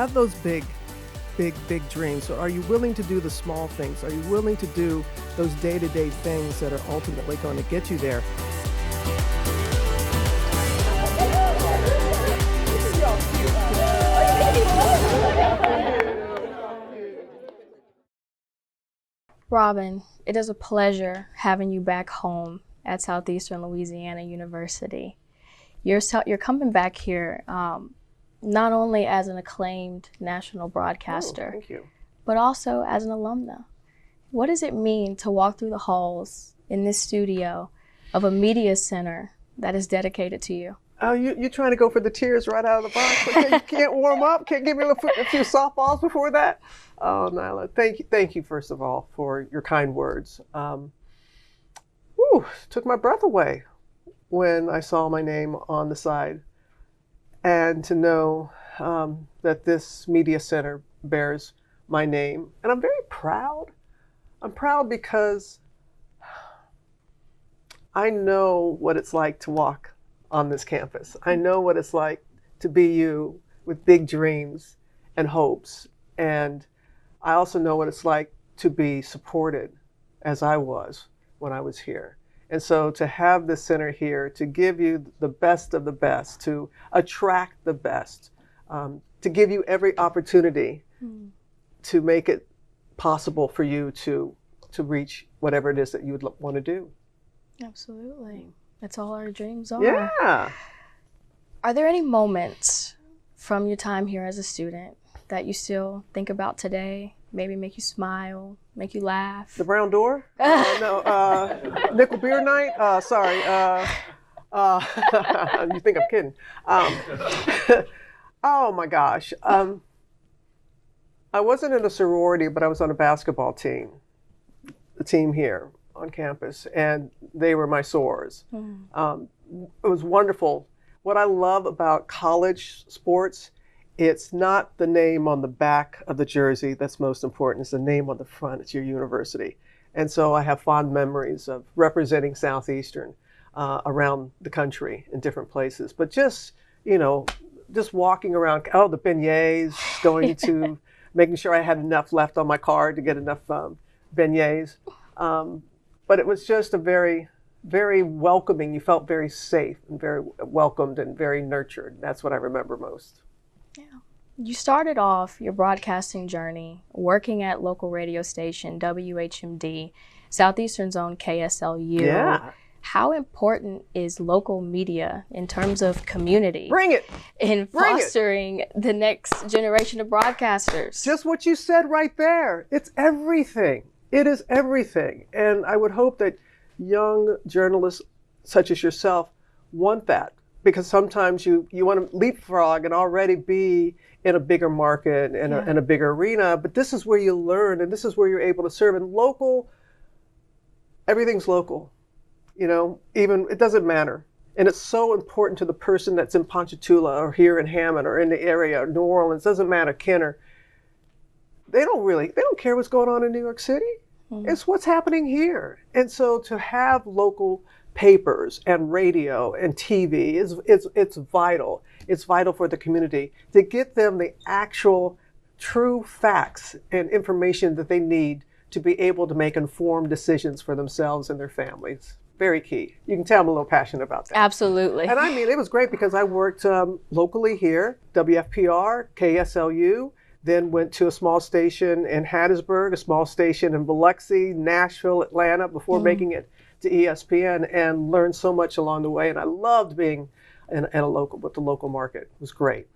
have those big dreams. So are you willing to do the small things? Are you willing to do those day-to-day things that are ultimately going to get you there? Robin, it is a pleasure having you back home at Southeastern Louisiana University. You're coming back here not only as an acclaimed national broadcaster, Thank you. but also as an alumna. What does it mean to walk through the halls in this studio of a media center that is dedicated to you? Oh, you trying to go for the tears right out of the box? Okay, you can't warm up? Can't give me a few softballs before that? Oh, Nyla, thank you first of all for your kind words. Took my breath away when I saw my name on the side, and to know that this media center bears my name, and I'm very proud. I'm proud because I know what it's like to walk on this campus. I know what it's like to be you with big dreams and hopes. And I also know what it's like to be supported as I was when I was here. And so to have this center here, to give you the best of the best, to attract the best, to give you every opportunity to make it possible for you to reach whatever it is that you would want to do. Absolutely. That's all our dreams are. Yeah. Are there any moments from your time here as a student that you still think about today? Maybe make you smile, make you laugh? The Brown Door? No, Nickel Beer Night? Sorry. You think I'm kidding. Oh my gosh. I wasn't in a sorority, but I was on a basketball team, the team here on campus, and they were my sorors. It was wonderful. What I love about college sports, it's not the name on the back of the jersey that's most important. It's the name on the front. It's your university. And so I have fond memories of representing Southeastern around the country in different places. But just walking around, the beignets, going to making sure I had enough left on my card to get enough beignets. But it was just a very, very welcoming. You felt very safe and very welcomed and very nurtured. That's what I remember most. Yeah. You started off your broadcasting journey working at local radio station WHMD, Southeastern's own KSLU. Yeah. How important is local media in terms of community? Bring it. In fostering the next generation of broadcasters? Just what you said right there. It's everything. It is everything. And I would hope that young journalists such as yourself want that, because sometimes you want to leapfrog and already be in a bigger market and a bigger arena. But this is where you learn, and this is where you're able to serve. And local, everything's local. Even it doesn't matter. And it's so important to the person that's in Ponchatoula or here in Hammond or in the area or New Orleans, doesn't matter, Kenner. They don't care what's going on in New York City. It's what's happening here. And so to have local papers and radio and TV it's vital. It's vital for the community to get them the actual true facts and information that they need to be able to make informed decisions for themselves and their families. Very key. You can tell I'm a little passionate about that. Absolutely. And I mean, it was great because I worked locally here, WFPR, KSLU, then went to a small station in Hattiesburg, a small station in Biloxi, Nashville, Atlanta, before making it to ESPN, and learned so much along the way. And I loved being in a local, with the local market. It was great.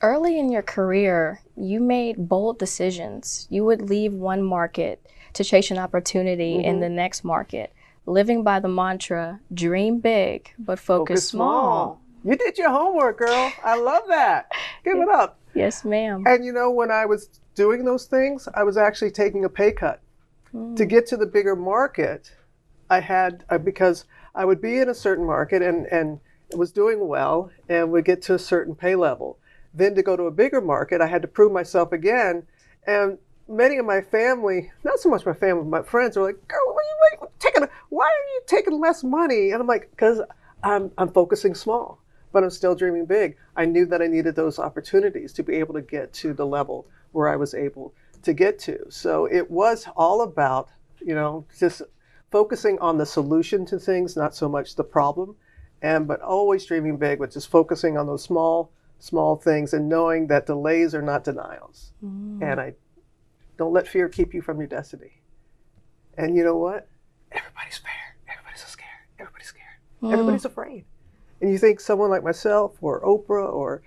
Early in your career, you made bold decisions. You would leave one market to chase an opportunity in the next market, living by the mantra, dream big, but focus small. You did your homework, girl. I love that. Give it up. Yes, ma'am. And when I was doing those things, I was actually taking a pay cut. To get to the bigger market, because I would be in a certain market and was doing well and would get to a certain pay level. Then to go to a bigger market, I had to prove myself again. And many of my family, not so much my family, my friends are like, girl, why are you taking less money? And I'm like, because I'm focusing small. but I'm still dreaming big. I knew that I needed those opportunities to be able to get to the level where I was able to get to. So it was all about, just focusing on the solution to things, not so much the problem, but always dreaming big, but just focusing on those small things and knowing that delays are not denials. And I don't let fear keep you from your destiny. And you know what? Everybody's scared. Everybody's so scared. Everybody's scared. Everybody's afraid. And you think someone like myself or Oprah or,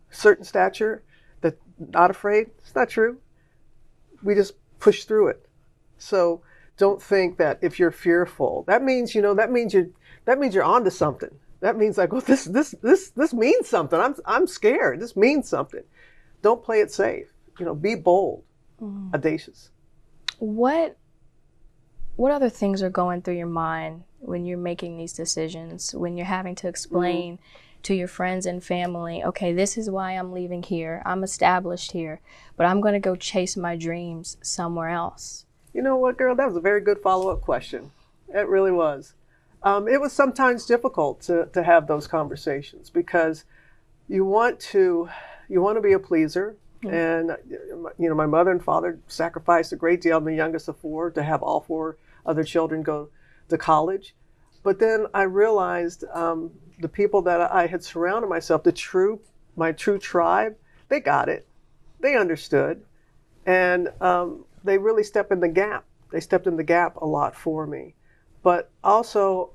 certain stature, that's not afraid? It's not true. We just push through it. So don't think that if you're fearful, that means you're onto something. That means like, well, this means something. I'm scared. This means something. Don't play it safe. Be bold, audacious. What other things are going through your mind when you're making these decisions, when you're having to explain to your friends and family, okay, this is why I'm leaving here. I'm established here, but I'm going to go chase my dreams somewhere else? You know what, girl? That was a very good follow-up question. It really was. It was sometimes difficult to have those conversations because you want to be a pleaser. And, my mother and father sacrificed a great deal. I'm the youngest of four, to have all four other children go to college. But then I realized the people that I had surrounded myself, my true tribe, they got it. They understood. And they really stepped in the gap. They stepped in the gap a lot for me. But also,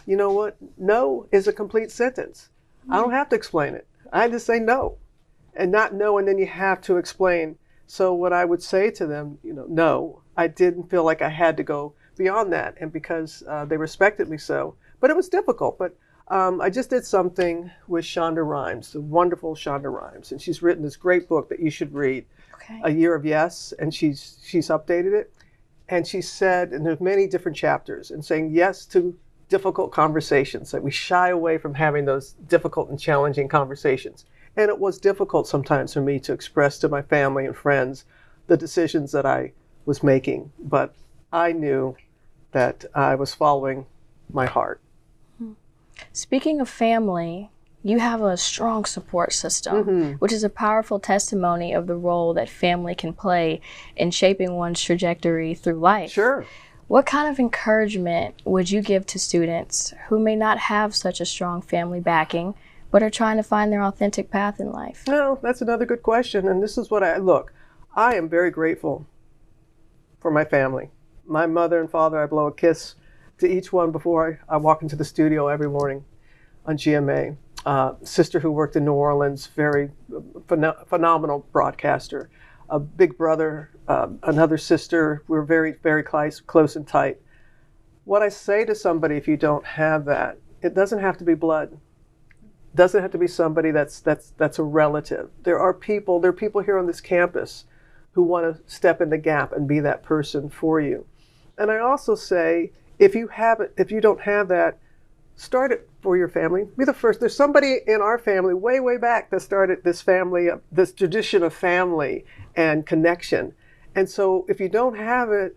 you know what? No is a complete sentence. I don't have to explain it. I just say no. And not no, and then you have to explain. So what I would say to them, no, I didn't feel like I had to go beyond that. And because they respected me so. But it was difficult. But I just did something with Shonda Rhimes, the wonderful Shonda Rhimes. And she's written this great book that you should read, A Year of Yes. And she's updated it. And she said, and there's many different chapters, and saying yes to difficult conversations, that we shy away from having those difficult and challenging conversations. And it was difficult sometimes for me to express to my family and friends the decisions that I was making. But I knew that I was following my heart. Speaking of family, you have a strong support system, which is a powerful testimony of the role that family can play in shaping one's trajectory through life. Sure. What kind of encouragement would you give to students who may not have such a strong family backing, but are trying to find their authentic path in life? Well, that's another good question. And this is what I am very grateful for my family. My mother and father, I blow a kiss to each one before I walk into the studio every morning on GMA. Sister who worked in New Orleans, very phenomenal broadcaster. A big brother, another sister. We're very, very close and tight. What I say to somebody, if you don't have that, it doesn't have to be blood. Doesn't have to be somebody that's a relative. There are people here on this campus who want to step in the gap and be that person for you. And I also say, if you don't have that, start it for your family. Be the first. There's somebody in our family way, way back that started this tradition of family and connection. And so if you don't have it,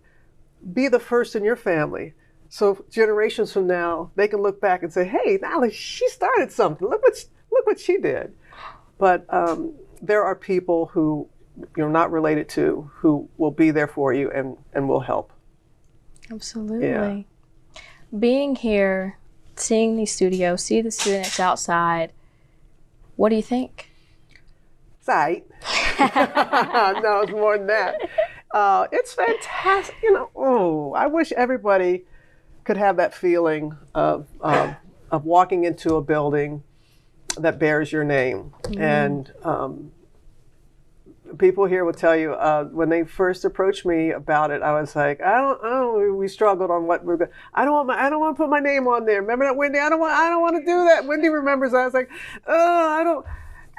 be the first in your family. So generations from now, they can look back and say, hey, Nala, she started something. Look what she did. But there are people who you're not related to who will be there for you and will help. Absolutely. Yeah. Being here, seeing the studio, see the students outside, what do you think? Sight. No, it's more than that. It's fantastic. I wish everybody could have that feeling of walking into a building that bears your name. And people here will tell you, when they first approached me about it, I was like, we struggled on what we're going. I don't want to put my name on there. Remember that, Wendy? I don't want to do that. Wendy remembers. I was like, I don't.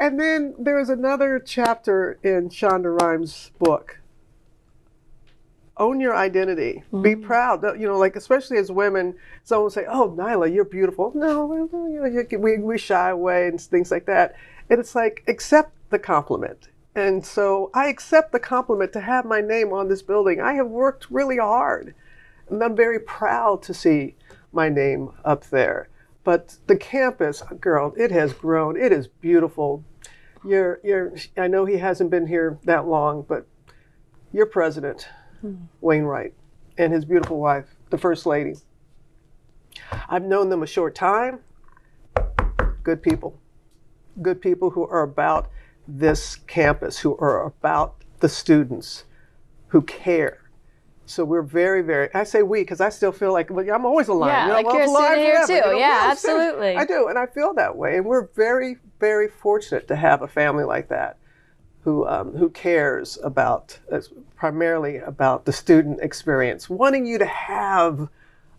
And then there was another chapter in Shonda Rhimes' book. Own your identity. Be proud. Especially as women, someone will say, "Oh, Nyla, you're beautiful." No, we shy away and things like that. And it's like, accept the compliment. And so I accept the compliment to have my name on this building. I have worked really hard, and I'm very proud to see my name up there. But the campus, girl, it has grown. It is beautiful. I know he hasn't been here that long, but your president, Wainwright, and his beautiful wife, the First Lady, I've known them a short time. Good people who are about this campus, who are about the students, who care. So we're very, very, I say we, because I still feel like, well, I'm always alive. Yeah, you know, like I'm you're a alive student here forever, too. you know? Yeah, I'm absolutely. I do, and I feel that way. And we're very, very fortunate to have a family like that who cares about, primarily about the student experience, wanting you to have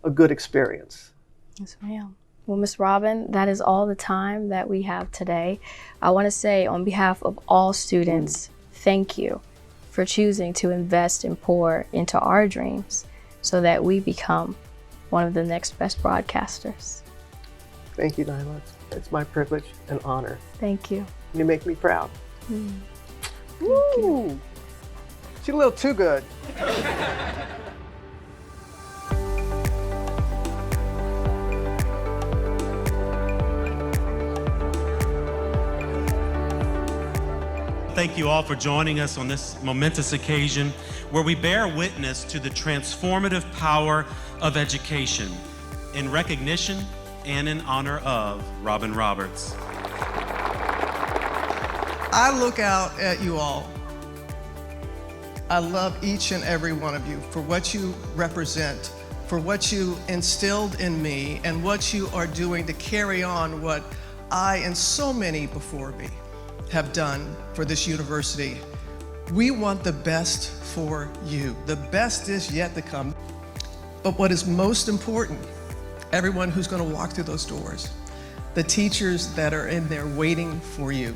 a good experience. Yes, ma'am. Well, Ms. Robin, that is all the time that we have today. I want to say on behalf of all students, thank you for choosing to invest and pour into our dreams so that we become one of the next best broadcasters. Thank you, Nyla. It's my privilege and honor. Thank you. You make me proud. Thank you. She's a little too good. Thank you all for joining us on this momentous occasion where we bear witness to the transformative power of education in recognition and in honor of Robin Roberts. I look out at you all. I love each and every one of you for what you represent, for what you instilled in me, and what you are doing to carry on what I and so many before me have done for this university. We want the best for you. The best is yet to come. But what is most important, everyone who's going to walk through those doors, the teachers that are in there waiting for you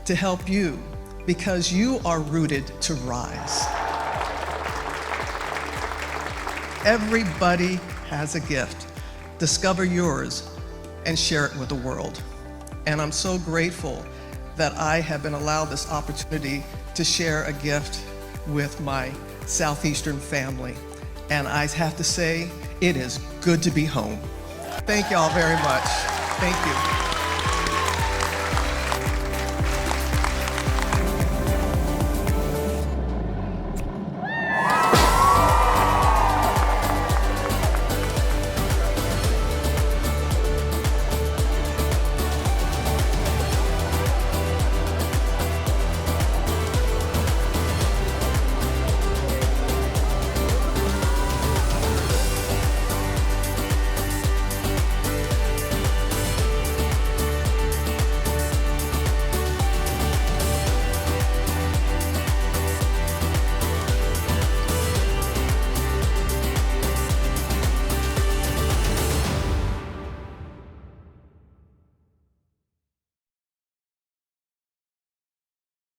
to help you, because you are rooted to rise. Everybody has a gift. Discover yours and share it with the world. And I'm so grateful that I have been allowed this opportunity to share a gift with my Southeastern family. And I have to say, it is good to be home. Thank y'all very much. Thank you.